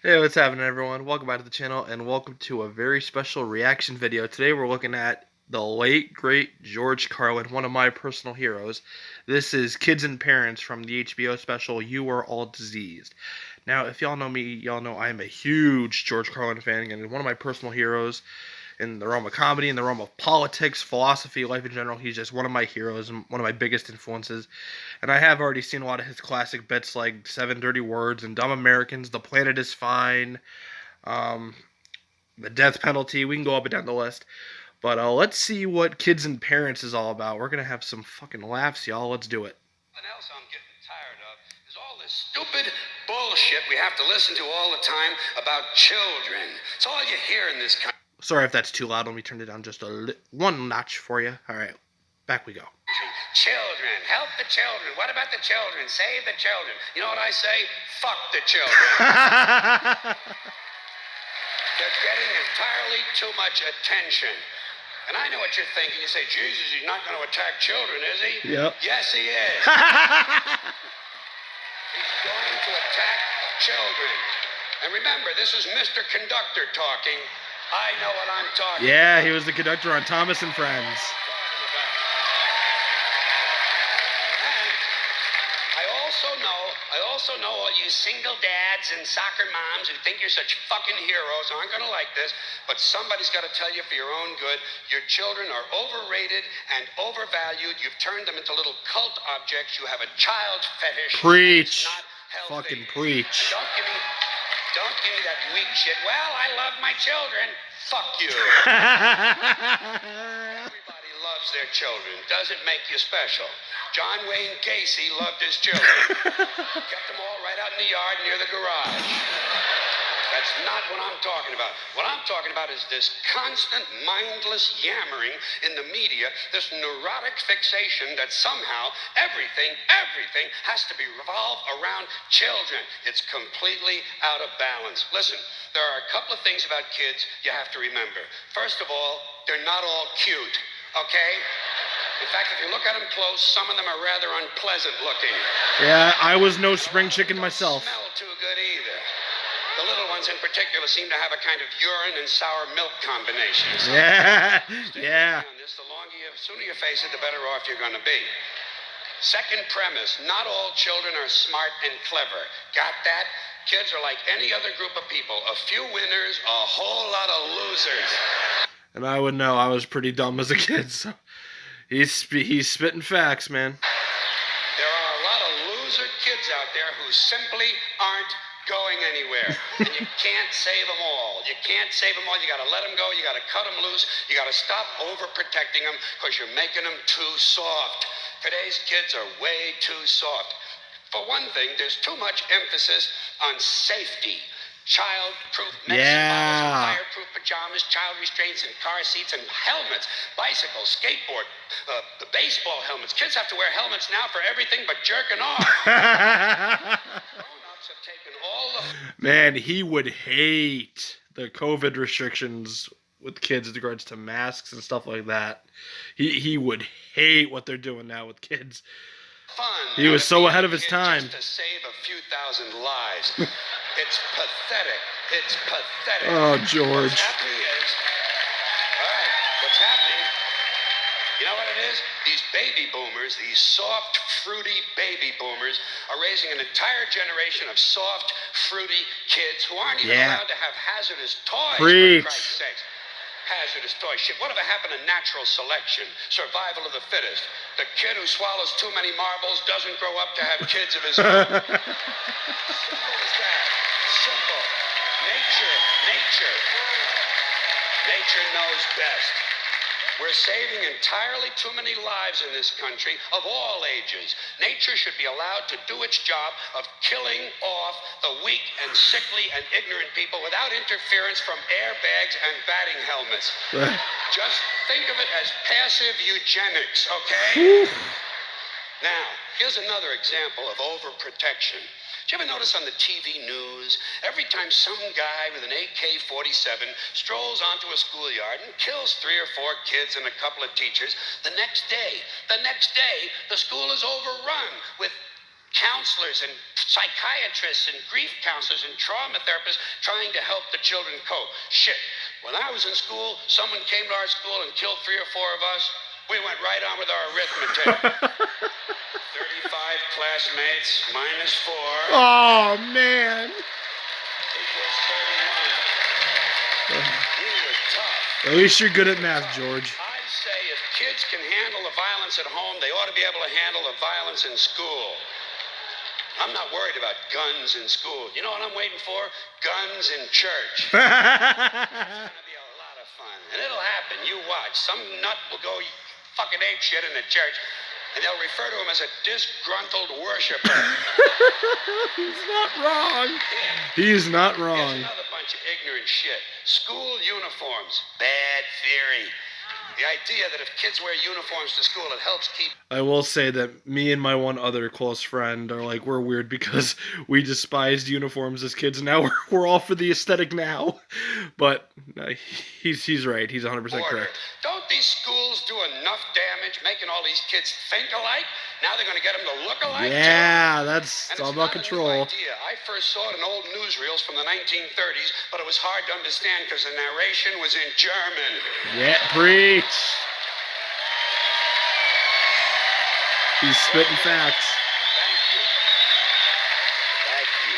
Hey, what's happening, everyone? Welcome back to the channel, and welcome to a very special reaction video. Today we're looking at the late, great George Carlin, one of my personal heroes. This is Kids and Parents from the HBO special, You Are All Diseased. Now, if y'all know me, y'all know I am a huge George Carlin fan, and one of my personal heroes in the realm of comedy, in the realm of politics, philosophy, life in general. He's just one of my heroes and one of my biggest influences. And I have already seen a lot of his classic bits like Seven Dirty Words and Dumb Americans, The Planet is Fine, um, The Death Penalty. We can go up and down the list. But let's see what Kids and Parents is all about. We're going to have some fucking laughs, y'all. Let's do it. Something else I'm getting tired of is all this stupid bullshit we have to listen to all the time about children. It's all you hear in this country. Sorry if that's too loud. Let me turn it down just one notch for you. All right, back we go. Children, help the children. What about the children? Save the children. You know what I say? Fuck the children. They're getting entirely too much attention. And I know what you're thinking. You say, Jesus, he's not going to attack children, is he? Yep. Yes, he is. He's going to attack children. And remember, this is Mr. Conductor talking. I know what I'm talking about. Yeah, he was the conductor on Thomas and Friends. I also know all you single dads and soccer moms who think you're such fucking heroes aren't going to like this, but somebody's got to tell you for your own good, your children are overrated and overvalued. You've turned them into little cult objects. You have a child fetish. Preach. Not healthy. Fucking preach. Don't give me that weak shit. Well, I love my children. Fuck you. Everybody loves their children. Doesn't make you special. John Wayne Gacy loved his children. Kept them all right out in the yard near the garage. That's not what I'm talking about. What I'm talking about is this constant mindless yammering in the media, this neurotic fixation that somehow everything has to be revolved around children. It's completely out of balance. Listen, there are a couple of things about kids you have to remember. First of all, they're not all cute, okay? In fact, if you look at them close, some of them are rather unpleasant looking. Yeah, I was no spring chicken myself. Don't smell too good either. The little ones in particular seem to have a kind of urine and sour milk combination. So Yeah. The sooner you face it, the better off you're going to be. Second premise, not all children are smart and clever. Got that? Kids are like any other group of people. A few winners, a whole lot of losers. And I would know. I was pretty dumb as a kid, so he's spitting facts, man. There are a lot of loser kids out there who simply aren't going anywhere. And you can't save them all. You can't save them all. You got to let them go. You got to cut them loose. You got to stop overprotecting them because you're making them too soft. Today's kids are way too soft. For one thing, there's too much emphasis on safety. Child-proof medicine bottles, fire-proof pajamas, child restraints and car seats and helmets, bicycles, skateboard, the baseball helmets. Kids have to wear helmets now for everything but jerking off. Grown-ups have taken all the... Man, he would hate the COVID restrictions with kids in regards to masks and stuff like that. He would hate what they're doing now with kids. Fun. He was so ahead of his time. Just to save a few thousand lives. It's pathetic. It's pathetic. Oh, George. What's happening is... All right, what's happening... You know what it is? These baby boomers, these soft, fruity baby boomers, are raising an entire generation of soft, fruity kids who aren't even allowed to have hazardous toys, Preach. for Christ's sakes. Hazardous toys. Shit, whatever happened to natural selection? Survival of the fittest. The kid who swallows too many marbles doesn't grow up to have kids of his own. Simple as that. Simple. Nature knows best. We're saving entirely too many lives in this country of all ages. Nature should be allowed to do its job of killing off the weak and sickly and ignorant people without interference from airbags and batting helmets. Just think of it as passive eugenics, okay? Now, here's another example of overprotection. Did you ever notice on the TV news, every time some guy with an AK-47 strolls onto a schoolyard and kills 3 or 4 kids and a couple of teachers, the next day, the school is overrun with counselors and psychiatrists and grief counselors and trauma therapists trying to help the children cope. Shit. When I was in school, someone came to our school and killed 3 or 4 of us. We went right on with our arithmetic. 35 classmates minus 4 Oh, man. equals 31. We were tough. At least you're good at math, George. I say if kids can handle the violence at home, they ought to be able to handle the violence in school. I'm not worried about guns in school. You know what I'm waiting for? Guns in church. It's going to be a lot of fun. And it'll happen. You watch. Some nut will go fucking ape shit in the church, and they'll refer to him as a disgruntled worshiper. He's not wrong. He's not wrong. Here's another bunch of ignorant shit. School uniforms. Bad theory. The idea that if kids wear uniforms to school, it helps keep... I will say that me and my one other close friend are like, we're weird because we despised uniforms as kids. Now we're all for the aesthetic now. But he's right. He's 100% correct. Don't these schools do enough damage making all these kids think alike? Now they're going to get them to look alike? Yeah, too? that's And all it's about not control. A new idea. I first saw it in old newsreels from the 1930s, but it was hard to understand because the narration was in German. Yeah, preach. He's spitting facts. Thank you. Thank you.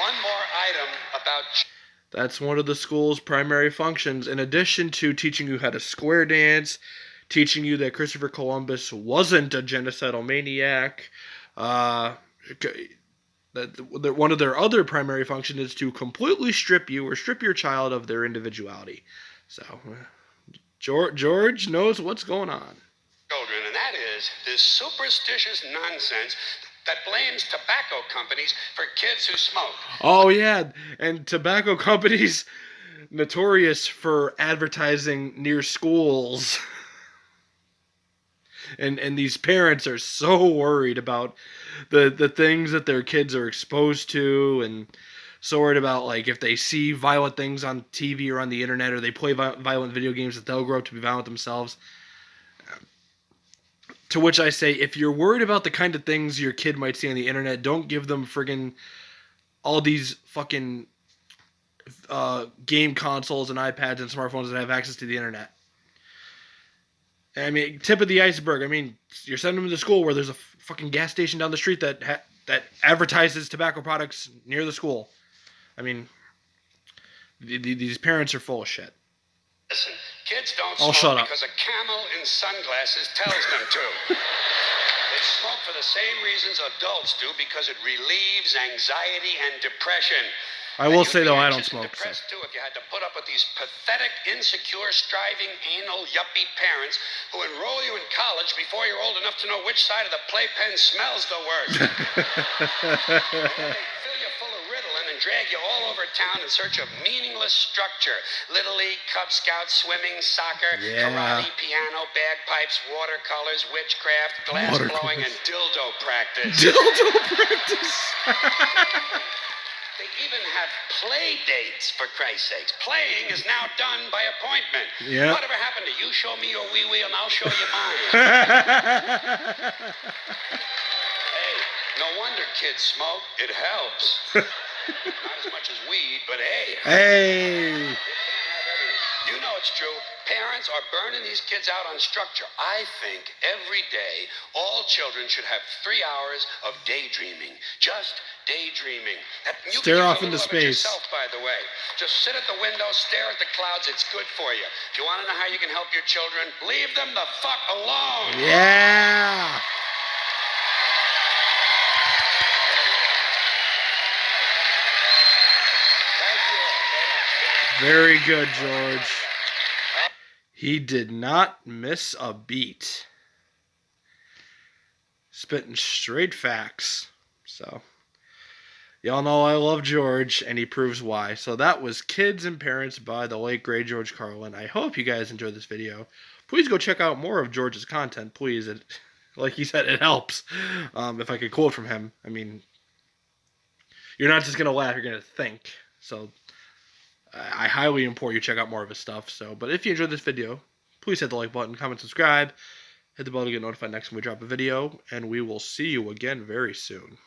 One more item about... That's one of the school's primary functions. In addition to teaching you how to square dance, teaching you that Christopher Columbus wasn't a genocidal maniac, one of their other primary functions is to completely strip you or strip your child of their individuality. So, George knows what's going on. Children, and that is this superstitious nonsense that blames tobacco companies for kids who smoke. Oh, yeah, and tobacco companies notorious for advertising near schools. And these parents are so worried about the things that their kids are exposed to, and so worried about, like, if they see violent things on TV or on the internet, or they play violent video games, that they'll grow up to be violent themselves. To which I say, if you're worried about the kind of things your kid might see on the internet, don't give them friggin' all these fucking game consoles and iPads and smartphones that have access to the internet. I mean, tip of the iceberg. I mean, you're sending them to school where there's a fucking gas station down the street that advertises tobacco products near the school. I mean, these parents are full of shit. Listen, kids don't Oh, smoke shut up. because a camel in sunglasses tells them to. They smoke for the same reasons adults do, because it relieves anxiety and depression. I will And say, you'd be though, I don't anxious and smoke. So. depressed too if you had to put up with these pathetic, insecure, striving, anal, yuppie parents who enroll you in college before you're old enough to know which side of the playpen smells the worst. They fill you full of Ritalin and drag you all over town in search of meaningless structure. Little League, Cub Scouts, swimming, soccer, Yeah. karate, piano, bagpipes, watercolors, witchcraft, glass blowing, and dildo practice. Dildo practice. They even have play dates, for Christ's sakes. Playing is now done by appointment. Yeah. Whatever happened to you show me your wee-wee and I'll show you mine? Hey, no wonder kids smoke. It helps. Not as much as weed, but hey. Hey. You know it's true. Parents are burning these kids out on structure. I think every day all children should have 3 hours of daydreaming. Just daydreaming. You Stare can use off a into little of it space. yourself, by the way. Just sit at the window, stare at the clouds. It's good for you. If you want to know how you can help your children, leave them the fuck alone. Yeah. Thank you. Very good, George. He did not miss a beat. Spitting straight facts. So, y'all know I love George, and he proves why. So that was Kids and Parents by the late, great George Carlin. I hope you guys enjoyed this video. Please go check out more of George's content, please. Like he said, it helps. If I could quote from him, I mean, you're not just going to laugh, you're going to think. So, I highly implore you check out more of his stuff. So, but if you enjoyed this video, please hit the like button, comment, subscribe. Hit the bell to get notified next time we drop a video, and we will see you again very soon.